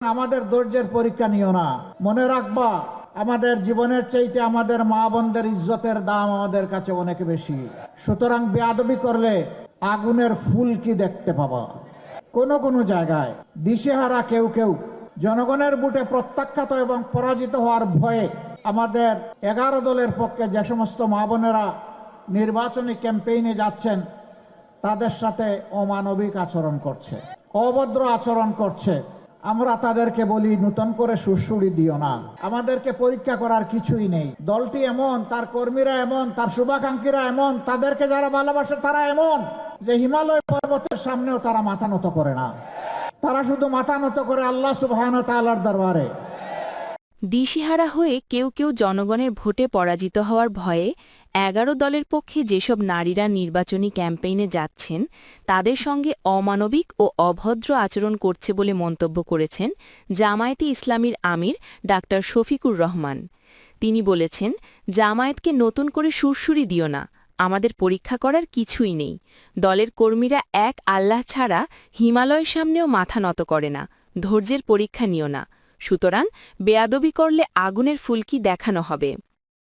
আমাদের ধৈর্যের পরীক্ষা নিও না। মনে রাখবা, আমাদের জীবনের চাইতে আমাদের মা বোনদের ইজ্জতের দাম আমাদের কাছে অনেক বেশি। সুতরাং বেয়াদবি করলে আগুনের ফুল কি দেখতে পাবা। কোন কোন জায়গায় দিশেহারা কেউ কেউ জনগণের বুটে প্রত্যাখ্যাত এবং পরাজিত হওয়ার ভয়ে আমাদের 11 দলের পক্ষে যে সমস্ত মা বোনেরা নির্বাচনী ক্যাম্পেইনে যাচ্ছেন তাদের সাথে অমানবিক আচরণ করছে, অভদ্র আচরণ করছে। আমরা তাদেরকে বলি, নতুন করে সুড়সুড়ি দিও না। আমাদেরকে পরীক্ষা করার কিছুই নেই। দলটি এমন, তার কর্মীরা এমন, তার শুভাকাঙ্ক্ষীরা এমন, তাদেরকে যারা ভালোবাসে তারা এমন যে হিমালয় পর্বতের সামনেও তারা মাথা নত করে না। তারা শুধু মাথা নত করে আল্লাহ সুবহানাহু ওয়া তাআলার দরবারে। দিশেহারা হয়ে কেউ কেউ জনগণের ভোটে পরাজিত হওয়ার ভয়ে 11 দলের পক্ষে যেসব নারীরা নির্বাচনী ক্যাম্পেইনে যাচ্ছেন তাদের সঙ্গে অমানবিক ও অভদ্র আচরণ করছে বলে মন্তব্য করেছেন জামায়াতে ইসলামীর আমির ডাক্তার শফিকুর রহমান। তিনি বলেছেন, জামায়াতকে নতুন করে সুরসুরি দিও না, আমাদের পরীক্ষা করার কিছুই নেই। দলের কর্মীরা এক আল্লাহ ছাড়া হিমালয়ের সামনেও মাথা নত করে না, ধৈর্যের পরীক্ষা নিও না। সুতরাং বেয়াদবি করলে আগুনের ফুলকি দেখানো হবে।